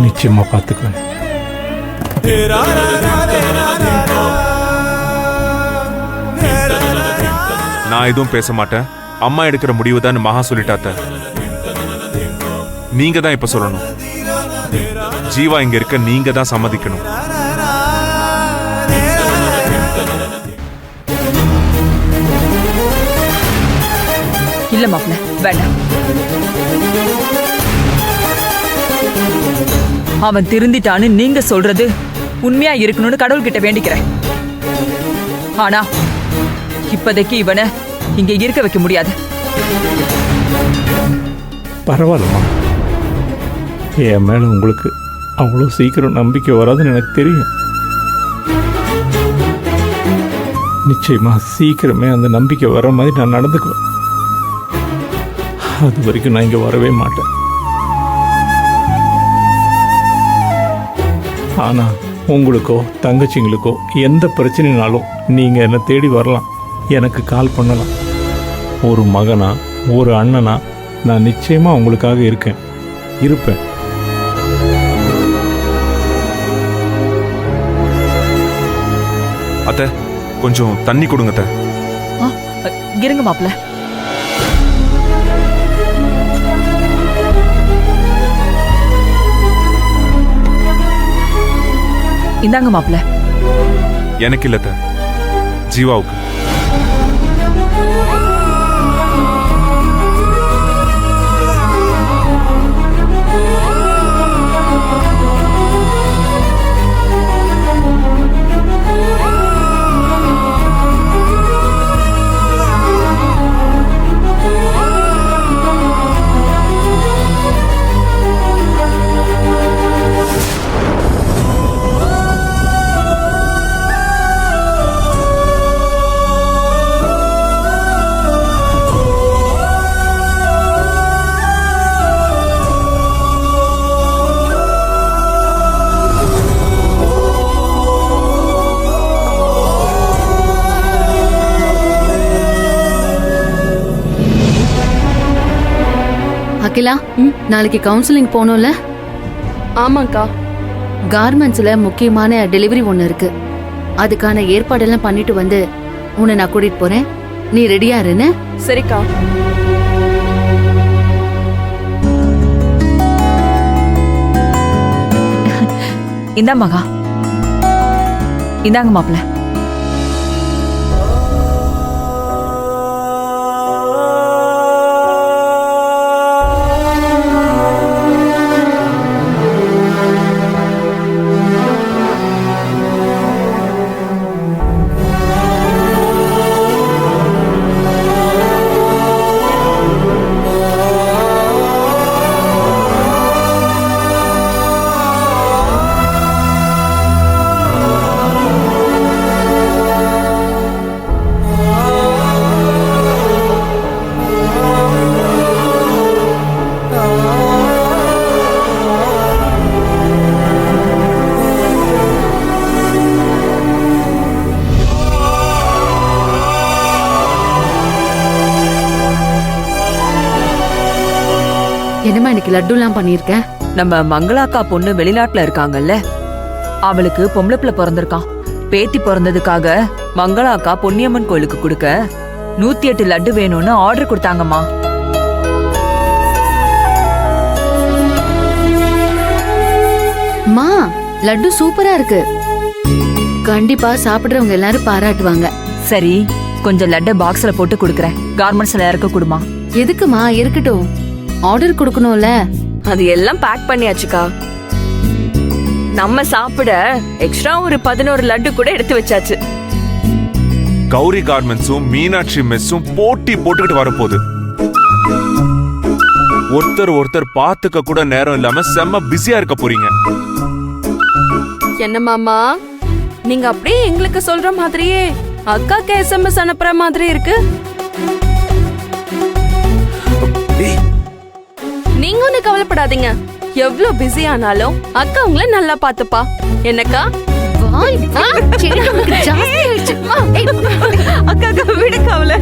நிச்சயமா பார்த்துக்குவேன். நான் எதுவும் பேச மாட்டேன். அம்மா எடுக்கிற முடிவு தான் மகா சொல்லிட்டாத்த. நீங்க தான் இப்ப சொல்லணும். ஜீவா இங்க இருக்க நீங்க தான் சம்மதிக்கணும். இல்ல மாப்ள, வேண்டாம். அவன் திருந்திட்டான்னு நீங்க சொல்றது உண்மையா இருக்கணும்னு கடவுள்கிட்ட வேண்டிக்கிறேன். ஆனா இப்போதைக்கு இவனை இங்க இருக்க வைக்க முடியாது. பரவாயில்லம்மா, என் மேல உங்களுக்கு அவ்வளோ சீக்கிரம் நம்பிக்கை வராதுன்னு எனக்கு தெரியும். நிச்சயமா சீக்கிரமே அந்த நம்பிக்கை வர மாதிரி நான் நடந்துக்குவேன். அது வரைக்கும் நான் இங்க வரவே மாட்டேன். ஆனா உங்களுக்கோ தங்கச்சிங்களுக்கோ எந்த பிரச்சனைனாலும் நீங்க என்னை தேடி வரலாம், எனக்கு கால் பண்ணலாம். ஒரு மகனா ஒரு அண்ணனா நான் நிச்சயமா உங்களுக்காக இருப்பேன். அத்தை, கொஞ்சம் தண்ணி கொடுங்க அத்தை. இருங்க மாப்ள. இந்தாங்க மாப்ள. எனக்கு இல்ல அத்தை, ஜீவாவுக்கு. அகிலா, நாளைக்கு கவுன்சிலிங் போகணும்ல? ஆமாக்கா. கார்மெண்ட்ஸ்ல முக்கியமான டெலிவரி ஒன்று இருக்கு. அதுக்கான ஏற்பாடெல்லாம் பண்ணிட்டு வந்து உன்னை நான் கூட்டிட்டு போறேன். நீ ரெடியா இருன்னு? சரிக்கா. இந்தா மகா, இந்தாங்க மாப்ள. என்னமா இன்னைக்கு லட்டுலாம் பண்ணிருக்கேன்? நம்ம மங்களாக்கா பொண்ணு வெளிநாட்டுல இருக்காங்கல்ல, அவளுக்கு பொம்பளை பிள்ளை பிறந்திருக்கான். பேத்தி பிறந்ததுக்காக மங்களாக்கா பொன்னியம்மன் கோயிலுக்கு கொடுக்க 108 லட்டு வேணும்னு ஆர்டர் கொடுத்தாங்கம்மா. மா, லட்டு சூப்பரா இருக்கு. கண்டிப்பா சாப்பிடுறவங்க எல்லாரும் பாராட்டுவாங்க. சரி, கொஞ்சம் லட்டை பாக்ஸ்ல போட்டு கொடுக்கறேன். கார்மெண்ட்ஸ்ல இறக்க கொடுமா. எதுக்குமா? இருக்கட்டும், ஆர்டர் கொடுக்கணும்ல. அது எல்லாம் பேக் பண்ணியாச்சுக்கா. நம்ம சாப்பிட எக்ஸ்ட்ரா ஒரு 11 லட்டு கூட எடுத்து வச்சாச்சு. கௌரி கார்மெண்ட்ஸும் மீனாட்சி மெஸ்ஸும் போட்டி போட்டுக்கிட்டு வரப்போகுது. ஒருத்தர் பார்த்துக்க கூட நேரம் இல்லாம செம்ம பிஸியா இருக்க போறீங்க. என்ன மாமா, நீங்க அப்படியே எங்களுக்கு சொல்ற மாதிரியே அக்காக்கு SMS அனுப்புற மாதிரி இருக்கு. நீங்க ஒண்ணு கவலைப்படாதீங்க. எவ்வளவு பிஸி ஆனாலும் அக்கா உங்களை நல்லா பாத்துப்பா. என்னக்கா? அக்கா விட கவலை.